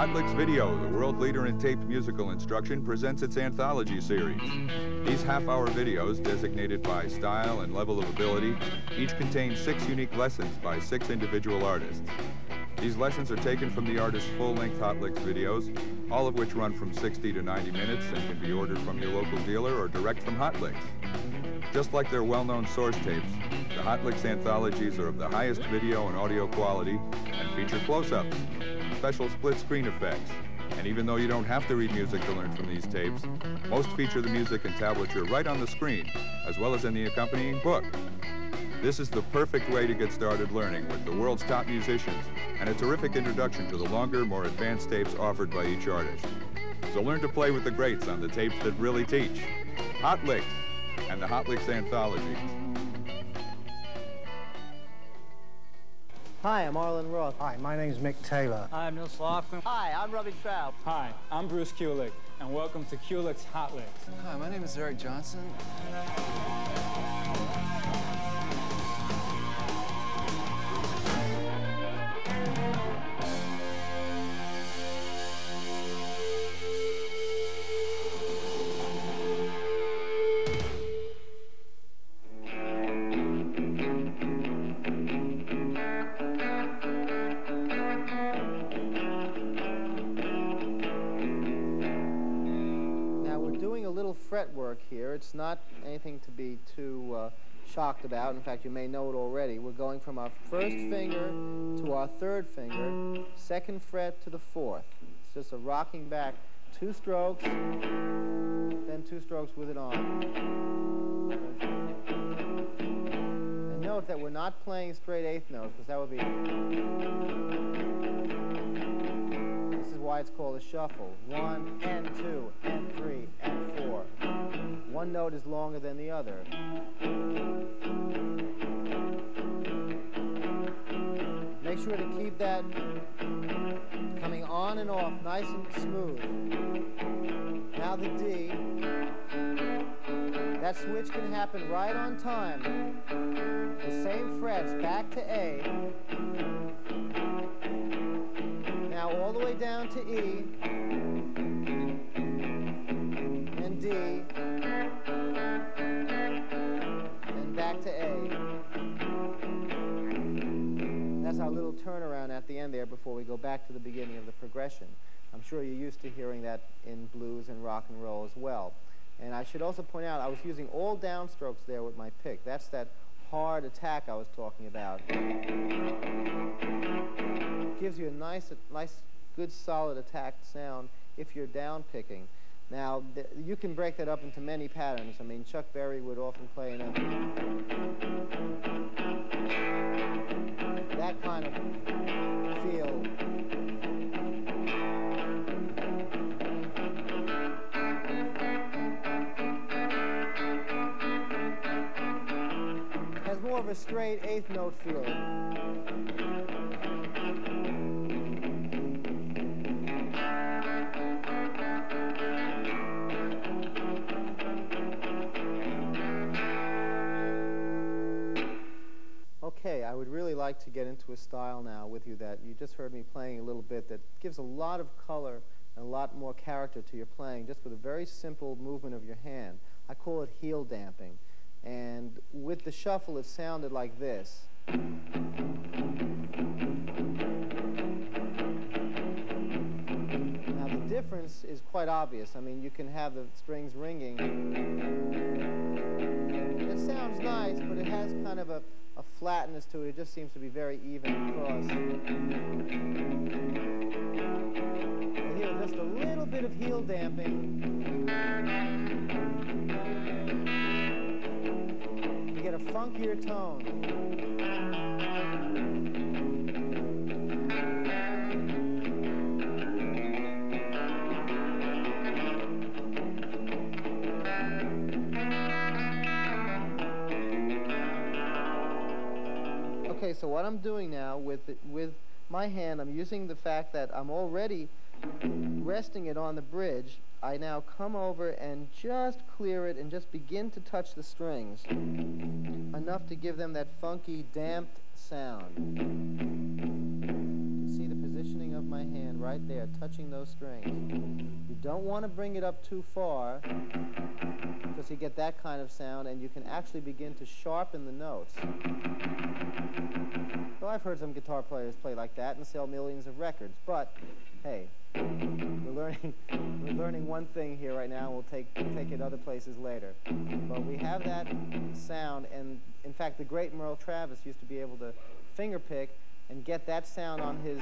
Hotlicks Video, the world leader in taped musical instruction, presents its anthology series. These half-hour videos, designated by style and level of ability, each contain 6 unique lessons by 6 individual artists. These lessons are taken from the artist's full-length Hotlicks videos, all of which run from 60 to 90 minutes and can be ordered from your local dealer or direct from Hotlicks. Just like their well-known source tapes, the Hotlicks anthologies are of the highest video and audio quality and feature close-ups, special split-screen effects, and even though you don't have to read music to learn from these tapes, most feature the music and tablature right on the screen, as well as in the accompanying book. This is the perfect way to get started learning with the world's top musicians, and a terrific introduction to the longer, more advanced tapes offered by each artist. So learn to play with the greats on the tapes that really teach. Hotlicks and the Hotlicks Anthology. Hi, I'm Arlen Roth. Hi, my name's Mick Taylor. Hi, I'm Neil Sloughlin. Hi, I'm Robbie Trout. Hi, I'm Bruce Kulick, and welcome to Kulick's Hotlicks. Hi, my name is Eric Johnson. Fretwork here. It's not anything to be too shocked about. In fact, you may know it already. We're going from our first finger to our third finger, second fret to the fourth. It's just a rocking back 2 strokes, then 2 strokes with it on. And note that we're not playing straight 8th notes, because that would be... This is why it's called a shuffle. 1 and 2 and 3 and 4. One note is longer than the other. Make sure to keep that coming on and off nice and smooth. Now the D. That switch can happen right on time. The same frets back to A. Now all the way down to E. And D. Back to A. That's our little turnaround at the end there before we go back to the beginning of the progression. I'm sure you're used to hearing that in blues and rock and roll as well. And I should also point out I was using all downstrokes there with my pick. That's that hard attack I was talking about. It gives you a nice, good, solid attack sound if you're down picking. Now, you can break that up into many patterns. I mean, Chuck Berry would often play in that kind of feel. Has more of a straight 8th note feel. Okay, I would really like to get into a style now with you that you just heard me playing a little bit that gives a lot of color and a lot more character to your playing just with a very simple movement of your hand. I call it heel damping. And with the shuffle, it sounded like this. Now, the difference is quite obvious. I mean, you can have the strings ringing. It sounds nice, but it has kind of a flatness to it. It just seems to be very even across. And here, just a little bit of heel damping. You get a funkier tone. Okay, so what I'm doing now with my hand, I'm using the fact that I'm already resting it on the bridge. I now come over and just clear it and just begin to touch the strings, enough to give them that funky, damped sound. See the position? positioning of my hand right there, touching those strings. You don't want to bring it up too far because you get that kind of sound, and you can actually begin to sharpen the notes. Well, I've heard some guitar players play like that and sell millions of records, but hey, we're learning one thing here right now, and we'll take it other places later. But we have that sound, and in fact, the great Merle Travis used to be able to finger pick and get that sound on his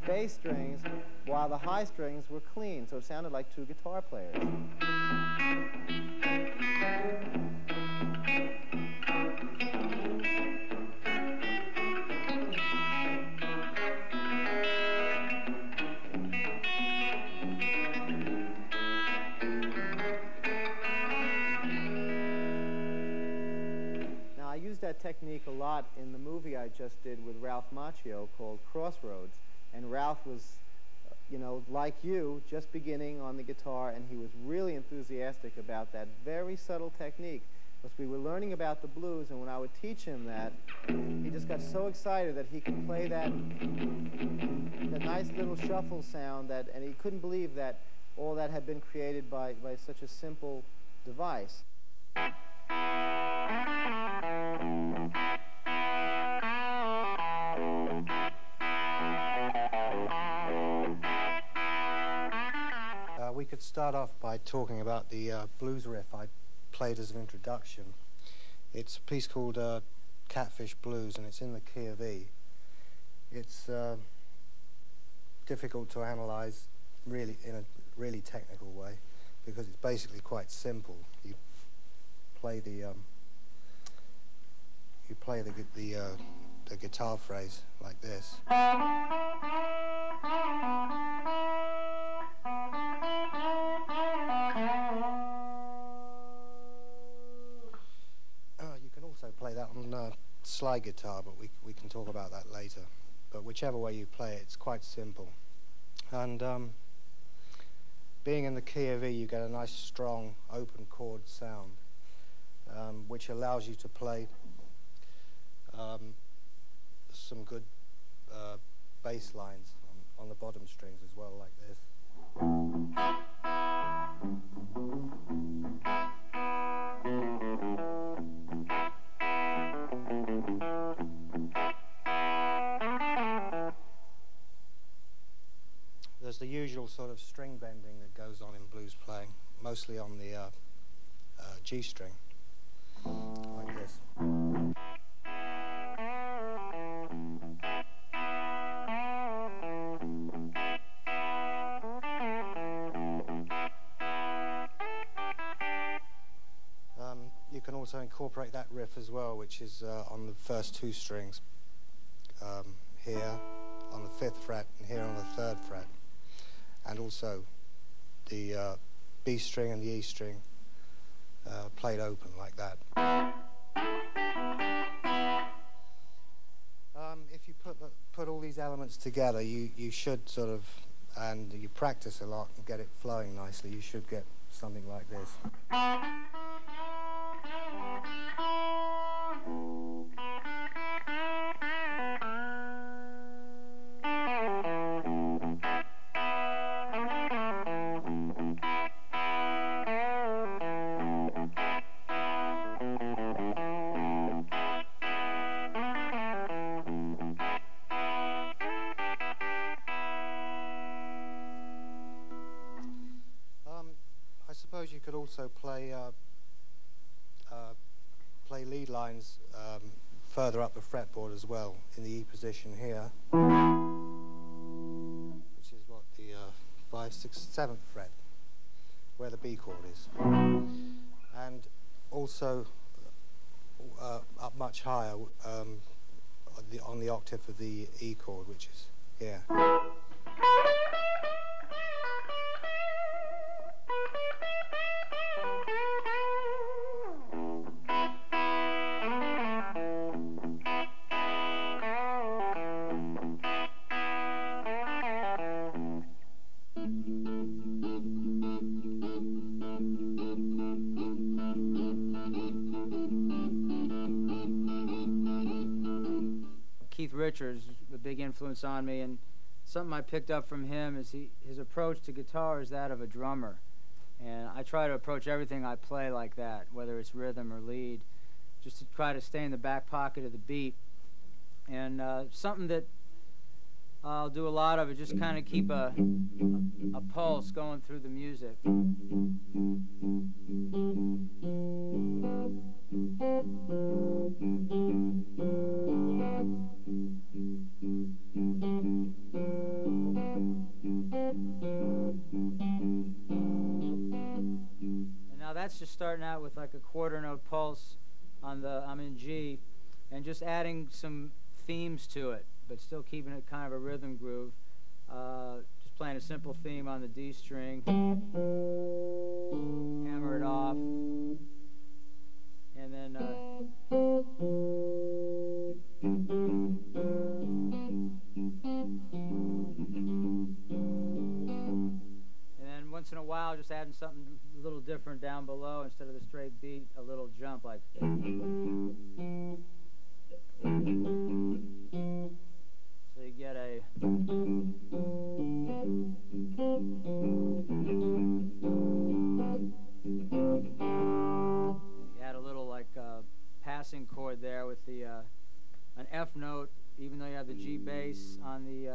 bass strings while the high strings were clean, so it sounded like two guitar players. That technique a lot in the movie I just did with Ralph Macchio called Crossroads, and Ralph was, like you, just beginning on the guitar, and he was really enthusiastic about that very subtle technique, because we were learning about the blues, and when I would teach him that, he just got so excited that he could play that nice little shuffle sound, and he couldn't believe that all that had been created by such a simple device. We could start off by talking about the blues riff I played as an introduction. It's a piece called Catfish Blues, and it's in the key of E. It's difficult to analyze really in a really technical way because it's basically quite simple. You play the guitar phrase like this. You can also play that on slide guitar, but we can talk about that later. But whichever way you play it, it's quite simple. And being in the key of E, you get a nice, strong, open chord sound, which allows you to play some good bass lines on the bottom strings as well, like this. There's the usual sort of string bending that goes on in blues playing, mostly on the G string, like this. You can also incorporate that riff as well, which is on the first two strings, here on the 5th fret and here on the 3rd fret, and also the B string and the E string played open like that. If you put all these elements together, you should sort of, and you practice a lot and get it flowing nicely, you should get something like this. I suppose you could also play lead lines further up the fretboard as well, in the E position here, which is what the 5th, 6th, 7th fret, where the B chord is, and also up much higher on the octave of the E chord, which is here. Richards, a big influence on me, and something I picked up from him is his approach to guitar is that of a drummer. And I try to approach everything I play like that, whether it's rhythm or lead, just to try to stay in the back pocket of the beat. And something that I'll do a lot of is just kind of keep a pulse going through the music. And now that's just starting out with like a quarter note pulse on the, I'm in G, and just adding some themes to it, but still keeping it kind of a rhythm groove. Just playing a simple theme on the D string, hammer it off, and then once in a while just adding something a little different down below. Instead of the straight beat, a little jump like so you get a you add a little like passing chord there with the an F note, even though you have the G bass on the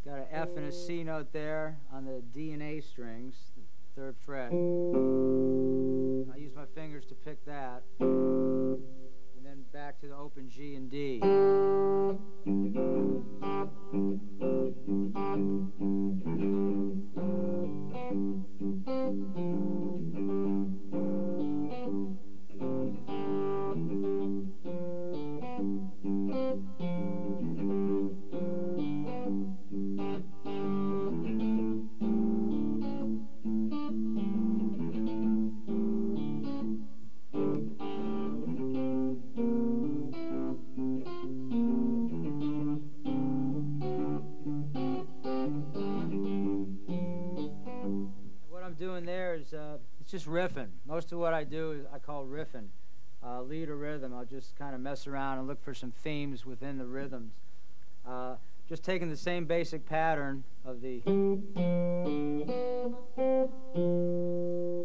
got an F and a C note there on the D and A strings, the 3rd fret. I use my fingers to pick that, and then back to the open G and D. It's just riffing. Most of what I do is I call riffing, lead or rhythm. I'll just kind of mess around and look for some themes within the rhythms. Just taking the same basic pattern of the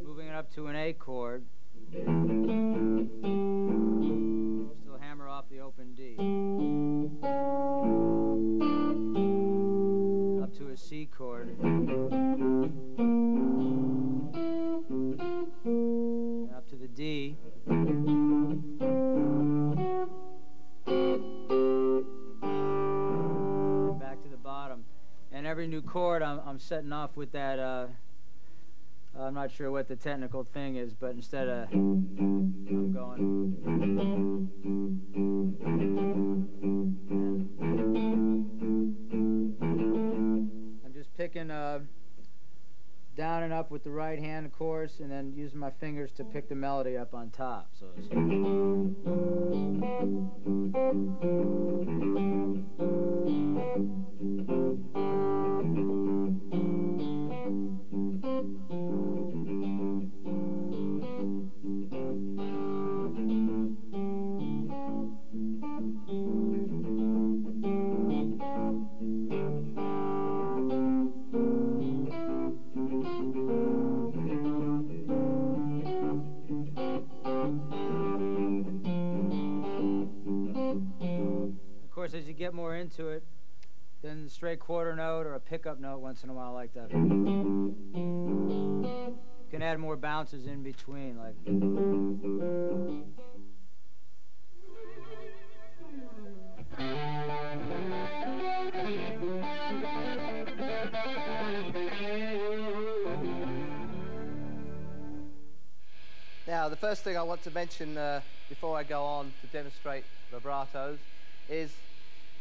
moving it up to an A chord, still hammer off the open D, up to a C chord, and up to the D, and back to the bottom. And every new chord I'm setting off with that, I'm not sure what the technical thing is, but instead of, I'm going, I'm just picking down and up with the right hand, of course, and then using my fingers to pick the melody up on top. So it's as you get more into it, then the straight quarter note or a pickup note once in a while like that. You can add more bounces in between, like. Now, the first thing I want to mention before I go on to demonstrate vibratos is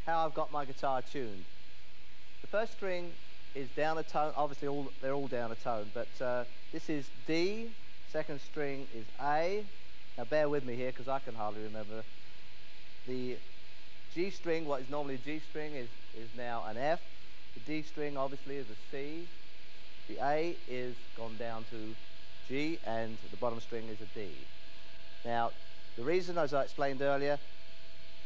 how I've got my guitar tuned. The first string is down a tone, obviously they're all down a tone, but this is D, second string is A. Now bear with me here because I can hardly remember. The G string, what is normally a G string, is now an F. The D string obviously is a C. The A is gone down to G, and the bottom string is a D. Now, the reason, as I explained earlier,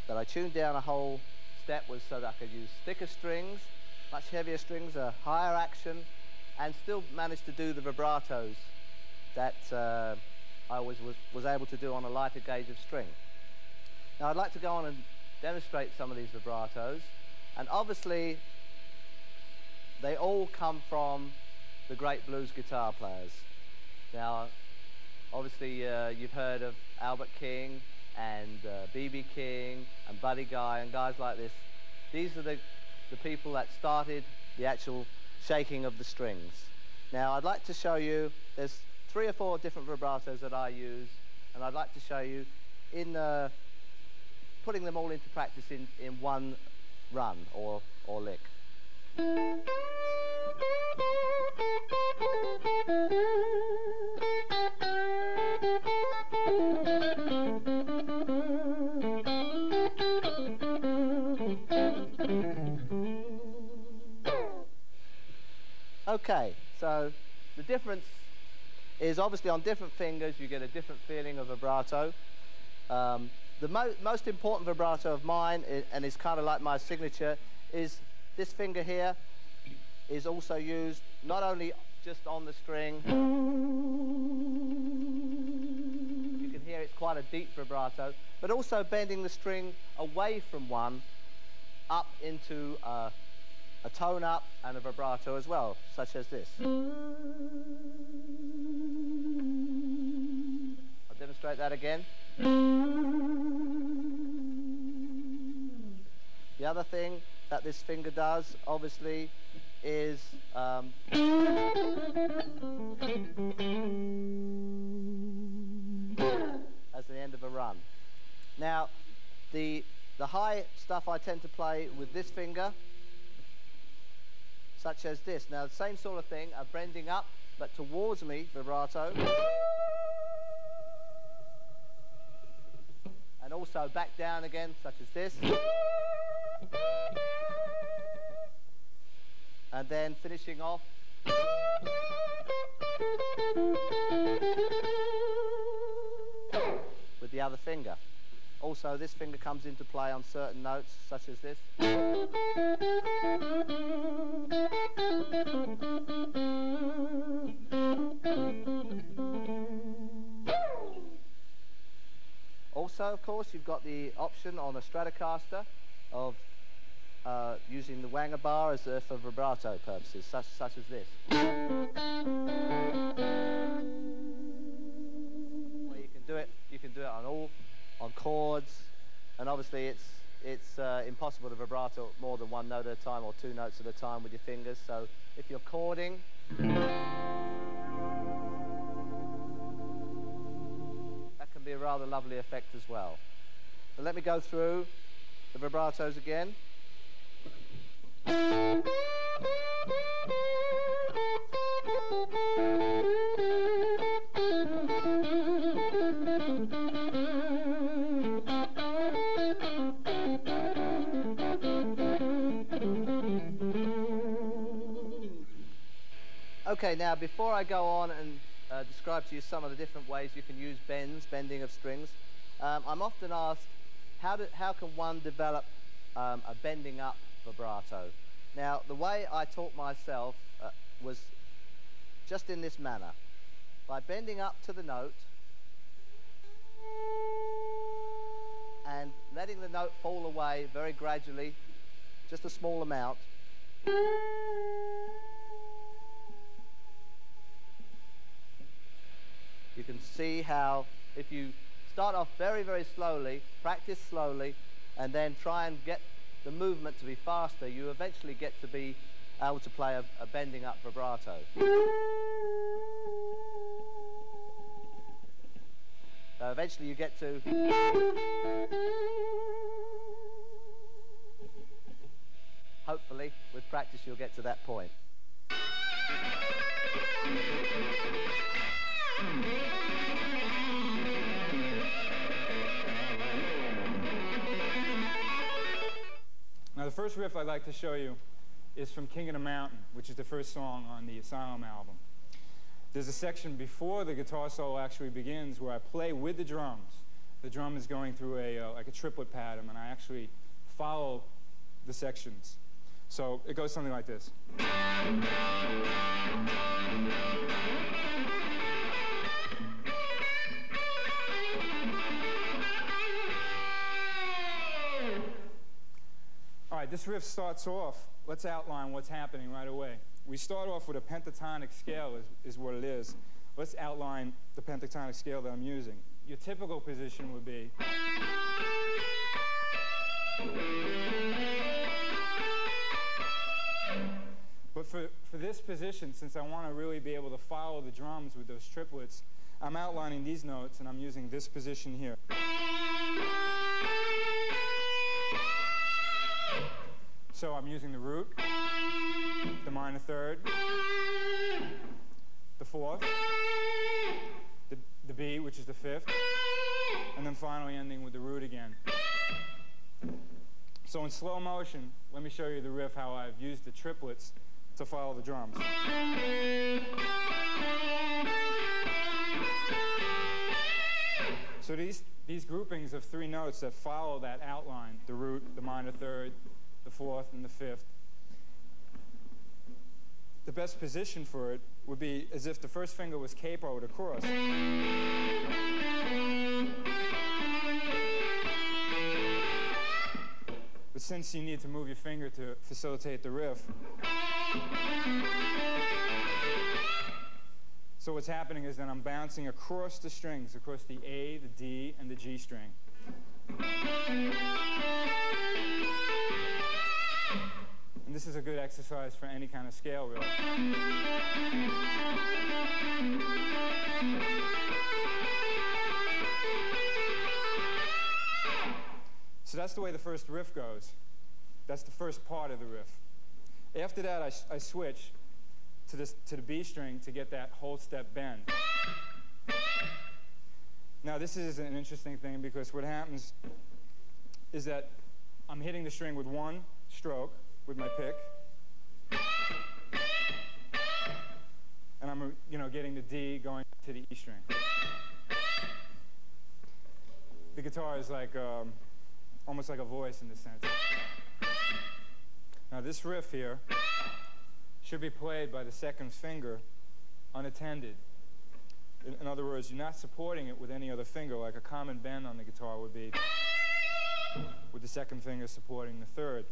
that I tuned down a whole step was so that I could use thicker strings, much heavier strings, a higher action, and still manage to do the vibratos that I was able to do on a lighter gauge of string. Now I'd like to go on and demonstrate some of these vibratos, and obviously they all come from the great blues guitar players. Now obviously you've heard of Albert King and B.B. King and Buddy Guy and guys like this. These are the people that started the actual shaking of the strings. Now I'd like to show you, there's 3 or 4 different vibratos that I use, and I'd like to show you in putting them all into practice in one run or lick. Okay, so the difference is obviously on different fingers you get a different feeling of vibrato. The most important vibrato of mine, and it's kind of like my signature, is this finger here is also used not only just on the string. You can hear it's quite a deep vibrato, but also bending the string away from one up into a tone up and a vibrato as well, such as this. I'll demonstrate that again. The other thing that this finger does, obviously, is as the end of a run. Now, the high stuff I tend to play with this finger, such as this. Now, the same sort of thing, a bending up, but towards me, vibrato. And also back down again, such as this. And then finishing off with the other finger. Also, this finger comes into play on certain notes, such as this. Also, of course, you've got the option on a Stratocaster of using the Wanger bar as for vibrato purposes, such as this. Well, you can do it on chords, and obviously it's impossible to vibrato more than one note at a time or 2 notes at a time with your fingers. So if you're chording, that can be a rather lovely effect as well. So let me go through the vibratos again. Okay, now before I go on and describe to you some of the different ways you can use bending of strings, I'm often asked, how can one develop a bending up vibrato? Now, the way I taught myself was just in this manner. By bending up to the note and letting the note fall away very gradually, just a small amount. You can see how if you start off very, very slowly, practice slowly, and then try and get the movement to be faster, you eventually get to be able to play a bending up vibrato. So eventually you get to... Hopefully, with practice, you'll get to that point. Now, the first riff I'd like to show you is from King of the Mountain, which is the first song on the Asylum album. There's a section before the guitar solo actually begins where I play with the drums, the drum is going through like a triplet pattern, and I actually follow the sections. So it goes something like this. All right, this riff starts off. Let's outline what's happening right away. We start off with a pentatonic scale is what it is. Let's outline the pentatonic scale that I'm using. Your typical position would be but for this position, since I want to really be able to follow the drums with those triplets, I'm outlining these notes and I'm using this position here. So I'm using the root, the minor third, the fourth, the B, which is the fifth, and then finally ending with the root again. So in slow motion, let me show you the riff, how I've used the triplets to follow the drums. So these groupings of three notes that follow that outline, the root, the minor third, the fourth, and the fifth, the best position for it would be as if the first finger was capoed across. But since you need to move your finger to facilitate the riff, so what's happening is that I'm bouncing across the strings, across the A, the D, and the G string. And this is a good exercise for any kind of scale, really. So that's the way the first riff goes. That's the first part of the riff. After that, I switch to the B string to get that whole step bend. Now, this is an interesting thing because what happens is that I'm hitting the string with one stroke with my pick, and I'm getting the D going to the E string. The guitar is like almost like a voice in this sense. Now this riff here should be played by the second finger unattended. In other words, you're not supporting it with any other finger, like a common bend on the guitar would be with the second finger supporting the third.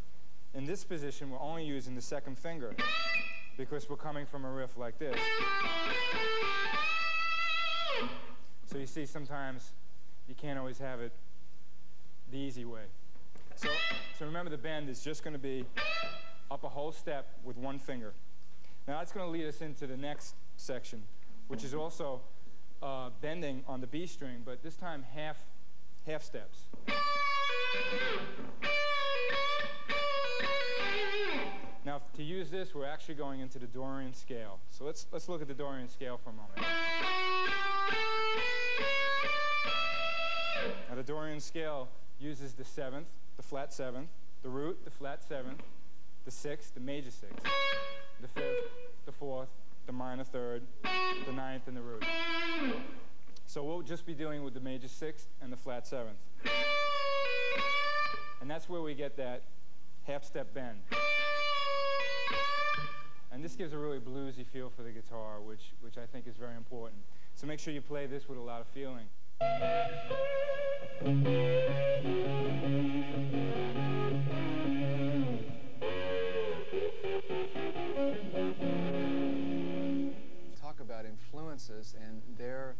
In this position, we're only using the second finger because we're coming from a riff like this. So you see, sometimes you can't always have it the easy way. So remember, the bend is just going to be up a whole step with one finger. Now that's going to lead us into the next section, which is also bending on the B string, but this time half steps. Now, to use this, we're actually going into the Dorian scale. So let's look at the Dorian scale for a moment. Now, the Dorian scale uses the seventh, the flat seventh, the root, the flat seventh, the sixth, the major sixth, the fifth, the fourth, the minor third, the ninth, and the root. So we'll just be dealing with the major sixth and the flat seventh. And that's where we get that half-step bend. And this gives a really bluesy feel for the guitar, which I think is very important. So make sure you play this with a lot of feeling. Talk about influences and their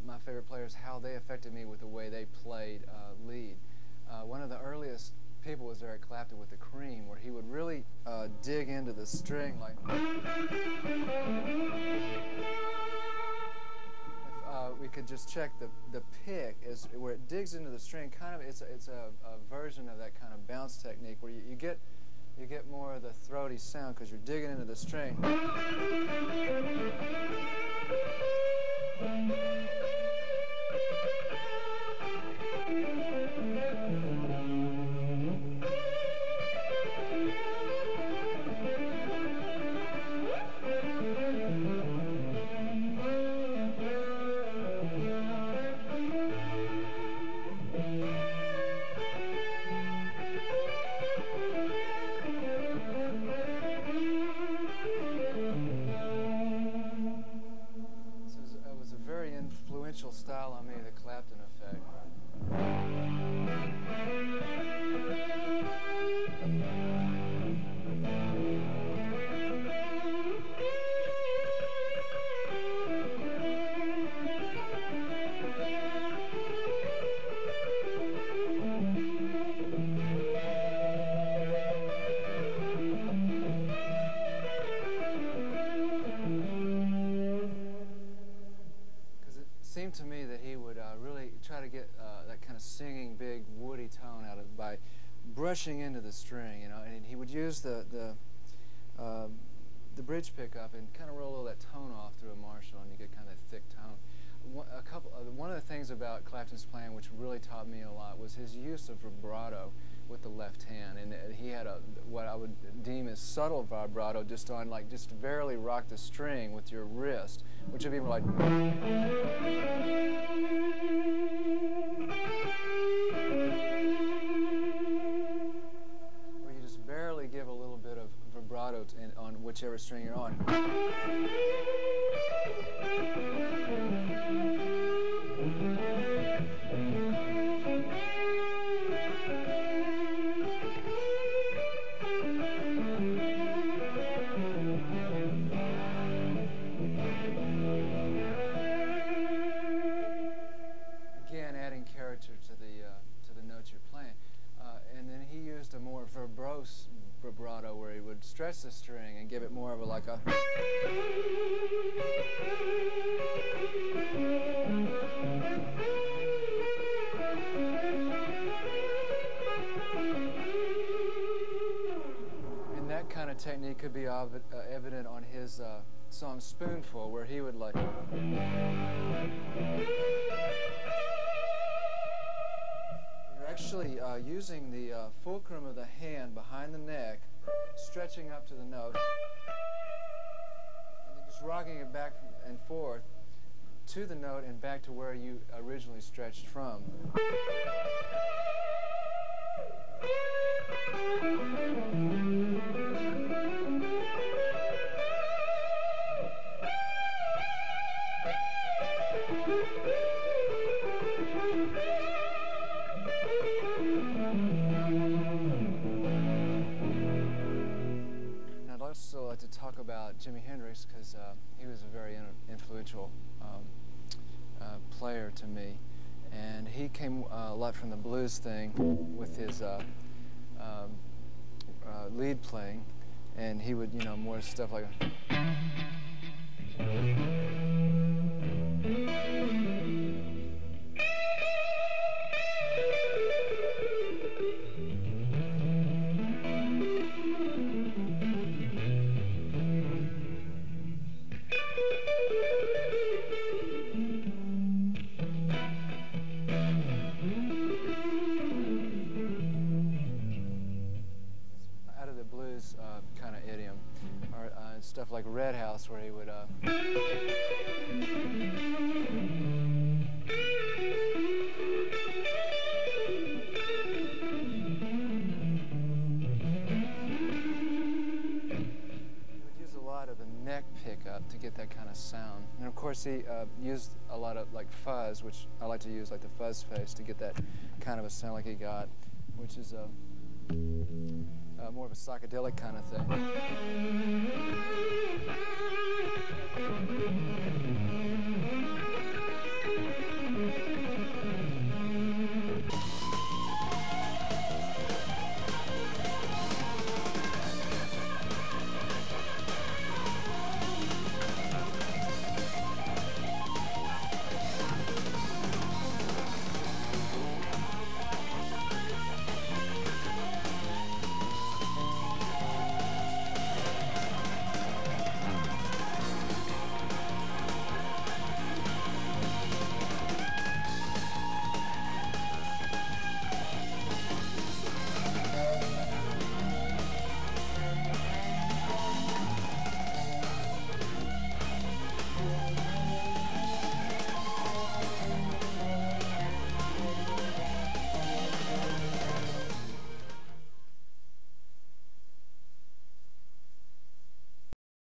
my favorite players, how they affected me with the way they played lead. One of the earliest people was Eric Clapton with the Cream, where he would really dig into the string like. If we could just check the pick is where it digs into the string. Kind of, it's a version of that kind of bounce technique where you get more of the throaty sound because you're digging into the string. to me that he would really try to get that kind of singing, big, woody tone out of it by brushing into the string, you know, and he would use the bridge pickup and kind of roll all that tone off through a Marshall, and you get kind of that thick tone. One of the things about Clapton's playing which really taught me a lot was his use of vibrato with the left hand, and he had what I would deem as subtle vibrato, just on like just barely rock the string with your wrist, which would be like, where you just barely give a little bit of vibrato on whichever string you're on. Again, adding character to the notes you're playing, and then he used a more verbose vibrato where he would stretch the string and give it more of a like a. And that kind of technique could be evident on his song Spoonful, where he would like. You're actually using the fulcrum of the hand behind the neck, stretching up to the note, and then just rocking it back and forth to the note and back to where you originally stretched from. Also like to talk about Jimi Hendrix, because he was a very influential player to me, and he came a lot from the blues thing with his lead playing, and he would, you know, more stuff like kind of idiom, or stuff like Red House, where he would use a lot of the neck pickup to get that kind of sound, and of course he used a lot of like fuzz, which I like to use, like the fuzz face, to get that kind of a sound like he got, which is more of a psychedelic kind of thing.